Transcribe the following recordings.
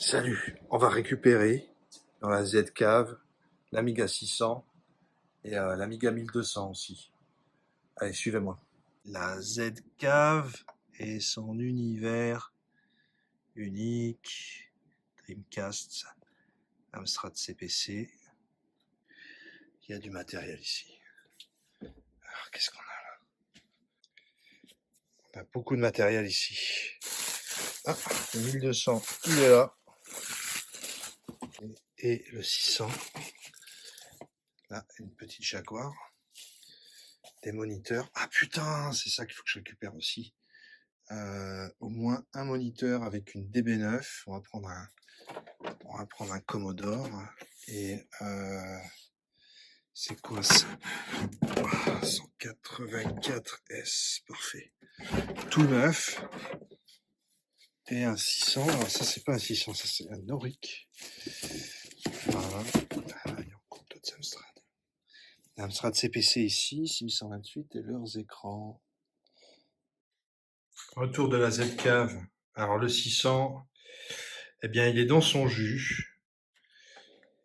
Salut, on va récupérer dans la Z-Cave l'Amiga 600 et l'Amiga 1200 aussi. Allez, suivez-moi. La Z-Cave et son univers unique, Dreamcast, Amstrad CPC. Il y a du matériel ici. Alors, qu'est-ce qu'on a là? On a beaucoup de matériel ici. Ah, le 1200, il est là. Et le 600. Là, une petite Jaguar. Des moniteurs. Ah putain, c'est ça qu'il faut que je récupère aussi. Au moins un moniteur avec une DB9. On va prendre un Commodore. Et c'est quoi ça? 184S, parfait. Tout neuf. Et un 600. Alors ça, c'est pas un 600, ça c'est un Noric. Voilà. Il y a encore d'autres Amstrad. Amstrad CPC ici, 6128 et leurs écrans. Retour de la Z-Cave. Alors le 600, eh bien il est dans son jus.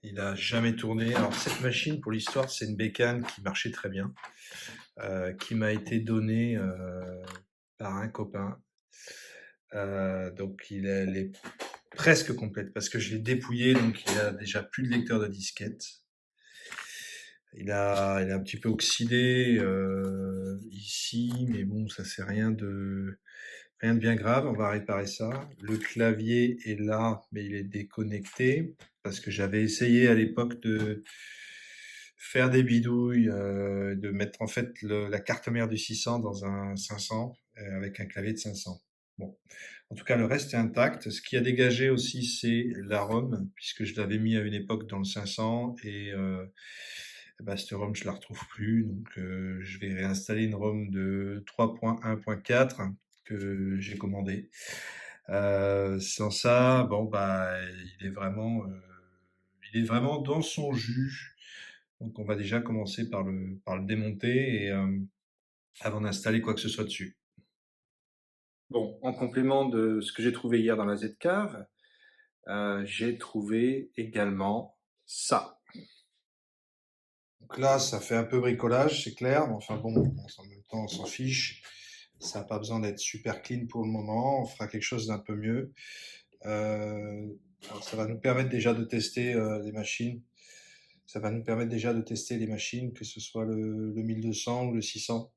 Il n'a jamais tourné. Alors cette machine, pour l'histoire, c'est une bécane qui marchait très bien, qui m'a été donnée par un copain. Donc elle est presque complète parce que je l'ai dépouillé, donc il a déjà plus de lecteur de disquette. Il est un petit peu oxydé ici, mais bon, ça c'est rien de bien grave. On va réparer ça. Le clavier est là, mais il est déconnecté parce que j'avais essayé à l'époque de faire des bidouilles, de mettre en fait la carte mère du 600 dans un 500 avec un clavier de 500. Bon, en tout cas, le reste est intact. Ce qui a dégagé aussi, c'est la ROM, puisque je l'avais mis à une époque dans le 500 et cette ROM, je la retrouve plus. Donc, je vais réinstaller une ROM de 3.1.4 que j'ai commandée. Sans ça, bon, il est vraiment dans son jus. Donc, on va déjà commencer par le démonter et avant d'installer quoi que ce soit dessus. Bon, en complément de ce que j'ai trouvé hier dans la Z-Cave, j'ai trouvé également ça. Donc là, ça fait un peu bricolage, c'est clair, mais enfin bon, en même temps, on s'en fiche. Ça n'a pas besoin d'être super clean pour le moment, on fera quelque chose d'un peu mieux. Alors ça va nous permettre déjà de tester les machines. Ça va nous permettre déjà de tester les machines, que ce soit le 1200 ou le 600.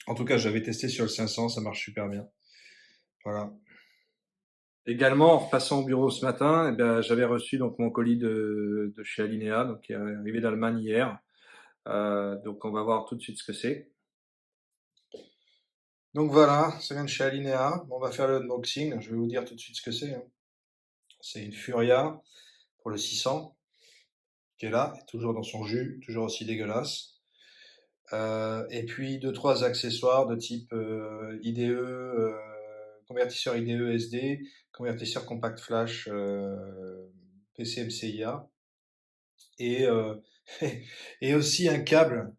En tout cas, j'avais testé sur le 500, ça marche super bien. Voilà. Également, en repassant au bureau ce matin, j'avais reçu donc mon colis de chez Alinea, donc qui est arrivé d'Allemagne hier. Donc on va voir tout de suite ce que c'est. Donc voilà, ça vient de chez Alinea. On va faire le unboxing. Je vais vous dire tout de suite ce que c'est. C'est une Furia pour le 600 qui est là, toujours dans son jus, toujours aussi dégueulasse. Et puis 2-3 accessoires de type IDE, convertisseur IDE SD, convertisseur compact flash PCMCIA et et aussi un câble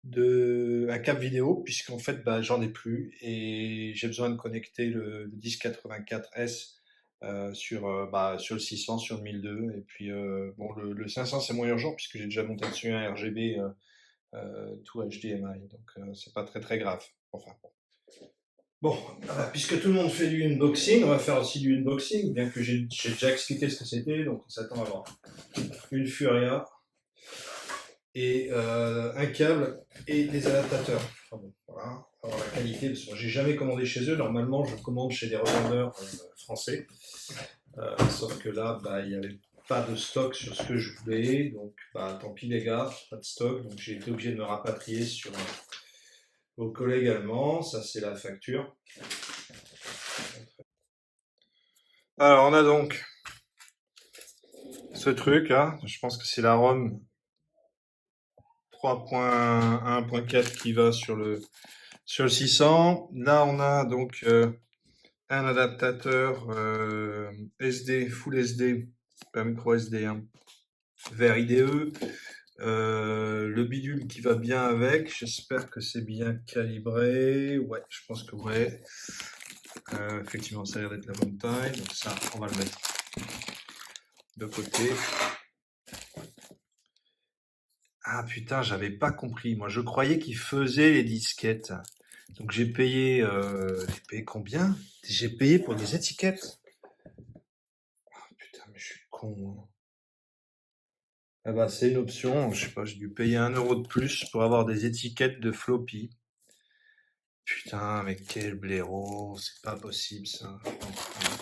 vidéo, puisqu'en fait j'en ai plus et j'ai besoin de connecter le 1084S sur le 600, sur le 1002 et puis bon le 500 c'est moins urgent puisque j'ai déjà monté dessus un RGB tout HDMI, donc c'est pas très très grave. Enfin bon, puisque tout le monde fait du unboxing, on va faire aussi du unboxing, bien que j'ai déjà expliqué ce que c'était, donc on s'attend à voir une Furia et un câble et des adaptateurs. Enfin bon, voilà. Alors la qualité, parce que j'ai jamais commandé chez eux. Normalement, je commande chez des revendeurs français. Sauf que là, il n'y avait pas de stock sur ce que je voulais. Donc, tant pis les gars, pas de stock. Donc, j'ai été obligé de me rapatrier sur vos collègues allemands. Ça, c'est la facture. Alors, on a donc ce truc là. Je pense que c'est la ROM 3.1.4 qui va sur le 600. Là, on a donc un adaptateur SD, Full SD, pas micro SD, vers IDE. Le bidule qui va bien avec. J'espère que c'est bien calibré. Ouais, je pense que ouais. Effectivement, ça a l'air d'être la bonne taille. Donc ça, on va le mettre de côté. Ah putain, j'avais pas compris. Moi, je croyais qu'il faisait les disquettes. Donc j'ai payé combien? J'ai payé pour des étiquettes. Putain, mais je suis con, hein. Ah bah c'est une option, je sais pas, j'ai dû payer 1 € de plus pour avoir des étiquettes de floppy. Putain, mais quel blaireau, c'est pas possible ça.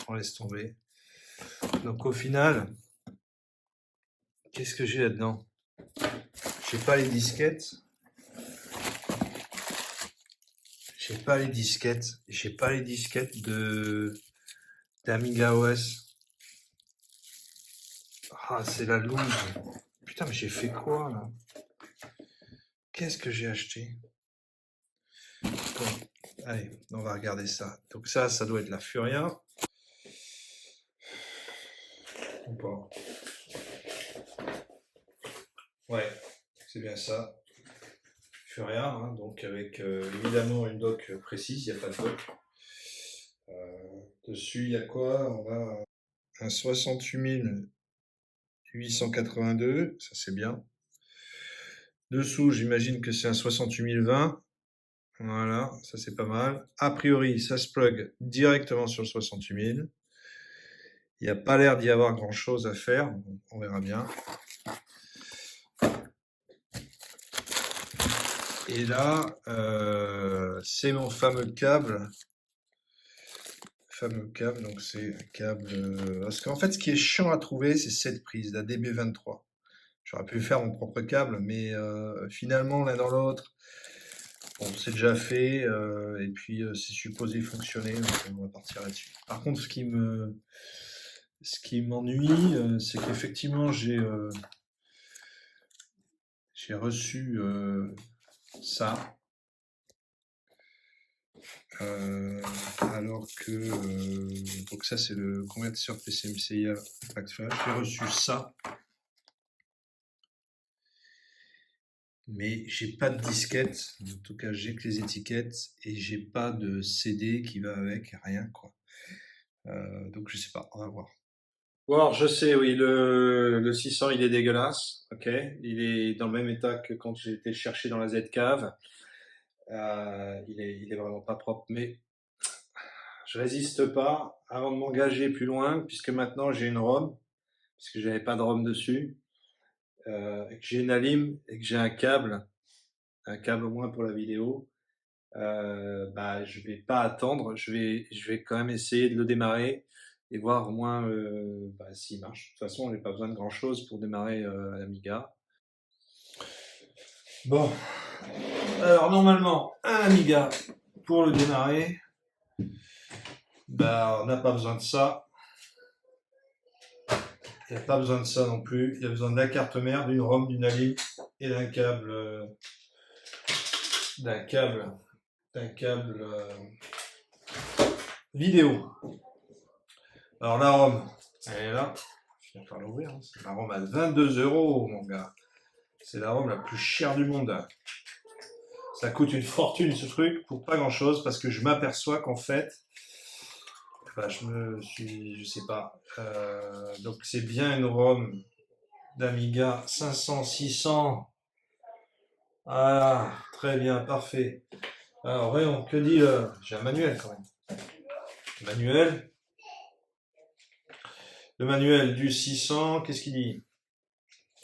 On laisse tomber. Donc au final, qu'est-ce que j'ai là-dedans? J'ai pas les disquettes. J'ai pas les disquettes. J'ai pas les disquettes d'Amiga OS. Ah, c'est la loose. Putain, mais j'ai fait quoi là? Qu'est-ce que j'ai acheté? Bon, allez, on va regarder ça. Donc ça doit être la Furia. Ou pas? Ouais, c'est bien ça. Furia, hein, donc avec évidemment une dock précise, il n'y a pas de dock. Dessus, il y a quoi? On a un 68882, ça c'est bien. Dessous, j'imagine que c'est un 68020. Voilà, ça c'est pas mal. A priori, ça se plug directement sur le 68000. Il n'y a pas l'air d'y avoir grand chose à faire, on verra bien. Et là, c'est mon fameux câble. Donc c'est un câble. Parce qu'en fait, ce qui est chiant à trouver, c'est cette prise, la DB23. J'aurais pu faire mon propre câble, mais finalement, l'un dans l'autre, bon, c'est déjà fait, et puis c'est supposé fonctionner, donc on va partir là-dessus. Par contre, ce qui m'ennuie, c'est qu'effectivement, j'ai reçu ça, alors que donc ça c'est le convertisseur PCMCIA Pack Flash. J'ai reçu ça, mais j'ai pas de disquette. En tout cas, j'ai que les étiquettes et j'ai pas de CD qui va avec, rien quoi. Donc je sais pas, on va voir. Bon, alors je sais, oui, le 600 il est dégueulasse, ok. Il est dans le même état que quand j'ai été le chercher dans la Z-Cave. Il est vraiment pas propre, mais je résiste pas avant de m'engager plus loin, puisque maintenant j'ai une ROM, puisque j'avais pas de ROM dessus, et que j'ai une Alim et que j'ai un câble au moins pour la vidéo. Bah, je vais pas attendre, je vais quand même essayer de le démarrer et voir au moins bah, s'il marche. De toute façon, on n'a pas besoin de grand chose pour démarrer l'Amiga. Bon, alors normalement, un Amiga pour le démarrer, bah, on n'a pas besoin de ça. Il n'y a pas besoin de ça non plus. Il y a besoin de la carte mère, d'une ROM, d'une ALI et d'un câble, d'un câble vidéo. Alors la ROM, elle est là. Je vais faire l'ouvrir. Hein. C'est la ROM à 22 €, mon gars. C'est la ROM la plus chère du monde. Ça coûte une fortune ce truc pour pas grand chose parce que je m'aperçois qu'en fait, bah, je sais pas. Donc c'est bien une ROM d'Amiga 500, 600. Ah, très bien, parfait. Alors voyons, que dit j'ai un manuel quand même. Manuel. Le manuel du 600, qu'est-ce qu'il dit?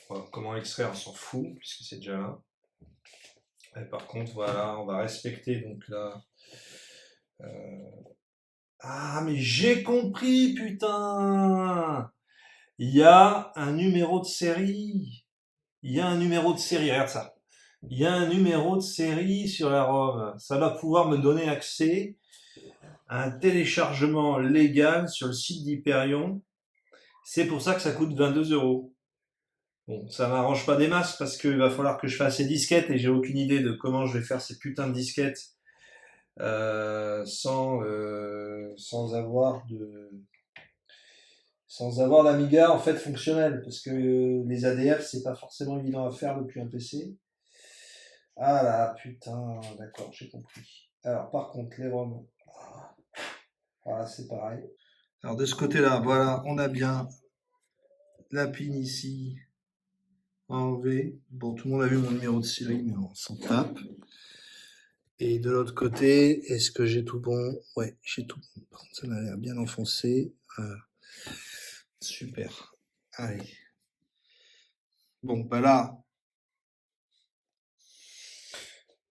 Voilà, comment extraire, on s'en fout, puisque c'est déjà là. Et par contre, voilà, on va respecter donc là. Ah, mais j'ai compris, putain! Il y a un numéro de série. Il y a un numéro de série, regarde ça. Il y a un numéro de série sur la ROM. Ça va pouvoir me donner accès à un téléchargement légal sur le site d'Hyperion. C'est pour ça que ça coûte 22 €. Bon, ça m'arrange pas des masses parce qu'il va falloir que je fasse ces disquettes et j'ai aucune idée de comment je vais faire ces putains de disquettes sans avoir d'Amiga en fait fonctionnel parce que les ADF c'est pas forcément évident à faire depuis un PC. Ah là putain, d'accord, j'ai compris. Alors par contre les ROM, voilà c'est pareil. Alors de ce côté-là, voilà, on a bien la pin ici, enlever. Bon, tout le monde a vu mon numéro de série, mais on s'en tape. Et de l'autre côté, est-ce que j'ai tout bon? Ouais, j'ai tout bon. Par contre, ça m'a l'air bien enfoncé. Super. Allez. Bon, bah là.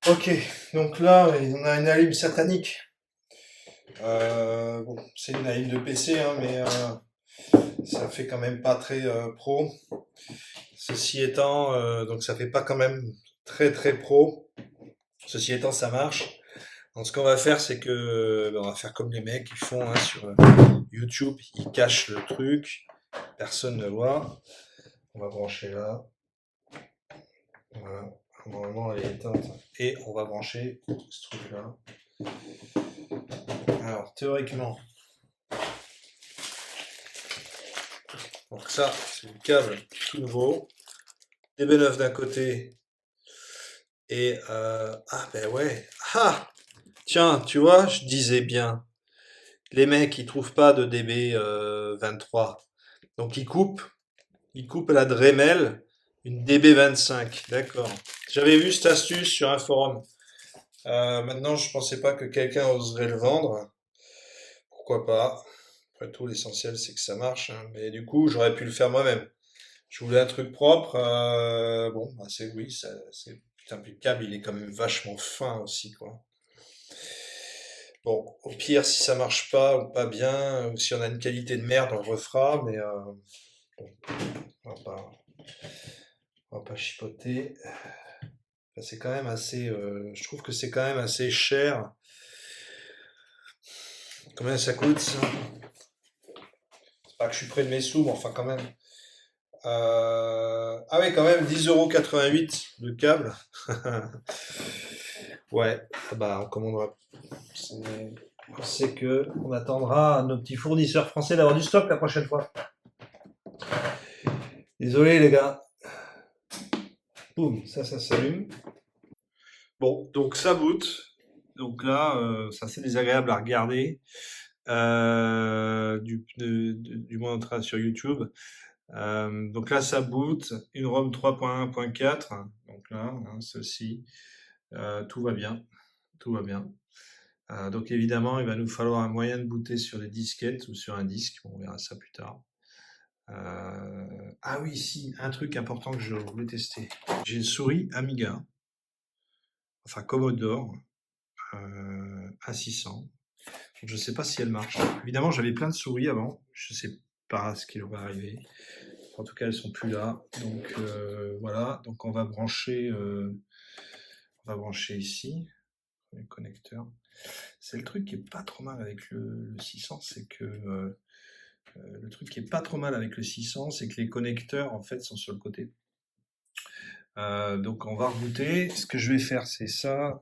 Ok, donc là, on a une alim satanique. Bon, c'est une alim de PC, hein, mais ça fait quand même pas très pro. Ceci étant, donc ça fait pas quand même très très pro. Ceci étant, ça marche. Donc ce qu'on va faire, c'est que on va faire comme les mecs ils font hein, sur YouTube, ils cachent le truc, personne ne voit. On va brancher là. Voilà. Normalement elle est éteinte. Et on va brancher ce truc là. Alors théoriquement, donc ça c'est du câble tout nouveau. DB9 d'un côté. Et ah ben ouais. Ah tiens, tu vois, je disais bien. Les mecs ils trouvent pas de DB 23. Donc ils coupent la Dremel, une DB25, d'accord. J'avais vu cette astuce sur un forum. Maintenant, je pensais pas que quelqu'un oserait le vendre. Pourquoi pas? Après tout, l'essentiel c'est que ça marche, hein. Mais du coup, j'aurais pu le faire moi-même. Je voulais un truc propre. Bon, bah c'est oui, c'est putain, puis le câble, il est quand même vachement fin aussi, quoi. Bon, au pire, si ça marche pas ou pas bien, ou si on a une qualité de merde, on le refera. Mais bon, on va pas, on va pas chipoter. C'est quand même assez, je trouve que c'est quand même assez cher. Combien ça coûte ça? C'est pas que je suis près de mes sous, mais enfin quand même. Ah oui, quand même 10,88 € le câble. Ouais, ah bah on commandera. On sait que on attendra à nos petits fournisseurs français d'avoir du stock la prochaine fois. Désolé les gars. Boum, ça s'allume. Bon, donc ça boot. Donc là, c'est assez désagréable à regarder. Du moins sur YouTube. Donc là, ça boot, une ROM 3.1.4. Donc là, hein, ceci, tout va bien, tout va bien. Donc évidemment, il va nous falloir un moyen de booter sur des disquettes ou sur un disque. Bon, on verra ça plus tard. Ah oui, si, un truc important que je voulais tester. J'ai une souris Amiga, enfin Commodore, A600. Je ne sais pas si elle marche. Évidemment, j'avais plein de souris avant. Je ne sais pas ce qui leur va arriver. En tout cas, elles sont plus là. Donc voilà. Donc on va brancher ici les connecteurs. C'est le truc qui est pas trop mal avec le 600, c'est que le truc qui est pas trop mal avec le 600, c'est que les connecteurs en fait sont sur le côté. Donc on va rebooter. Ce que je vais faire, c'est ça.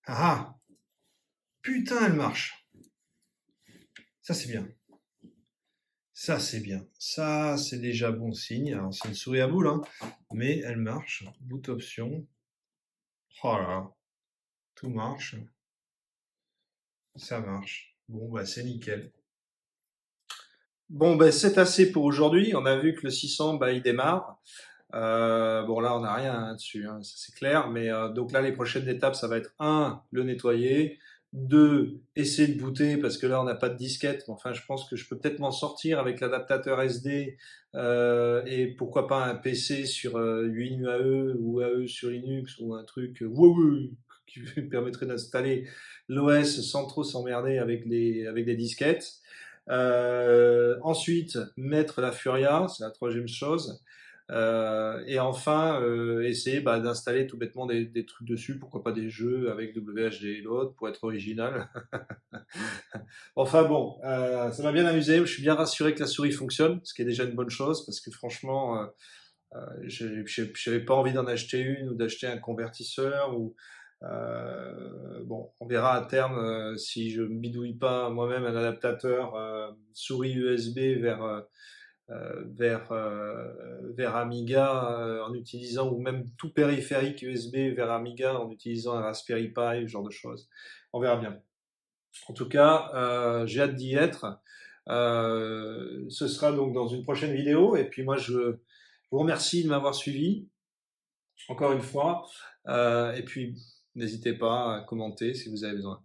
Ah, putain, elle marche. Ça c'est bien. Ça c'est bien. Ça c'est déjà bon signe. Alors c'est une souris à boule, hein, mais elle marche. Boot option. Oh là là. Tout marche. Ça marche. Bon, bah, c'est nickel. Bon, ben c'est assez pour aujourd'hui. On a vu que le 600, bah, il démarre. Bon, là, on n'a rien hein, dessus, hein, ça c'est clair. Mais donc là, les prochaines étapes, ça va être un, le nettoyer. Deux, essayer de booter parce que là, on n'a pas de disquette. Mais enfin, je pense que je peux peut-être m'en sortir avec l'adaptateur SD et pourquoi pas un PC sur UAE ou AE sur Linux ou un truc Huawei qui me permettrait d'installer l'OS sans trop s'emmerder avec des disquettes. Ensuite, mettre la Furia, c'est la troisième chose. Et enfin, essayer bah, d'installer tout bêtement des trucs dessus, pourquoi pas des jeux avec WHD et l'autre, pour être original. Enfin bon, ça m'a bien amusé, je suis bien rassuré que la souris fonctionne, ce qui est déjà une bonne chose, parce que franchement, j'avais pas envie d'en acheter une ou d'acheter un convertisseur ou bon, on verra à terme si je ne bidouille pas moi-même un adaptateur souris USB vers Amiga en utilisant, ou même tout périphérique USB vers Amiga en utilisant un Raspberry Pi, ce genre de choses. On verra bien. En tout cas, j'ai hâte d'y être. Ce sera donc dans une prochaine vidéo. Et puis moi, je vous remercie de m'avoir suivi, encore une fois. Et puis, n'hésitez pas à commenter si vous avez besoin.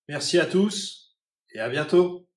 Merci à tous et à bientôt.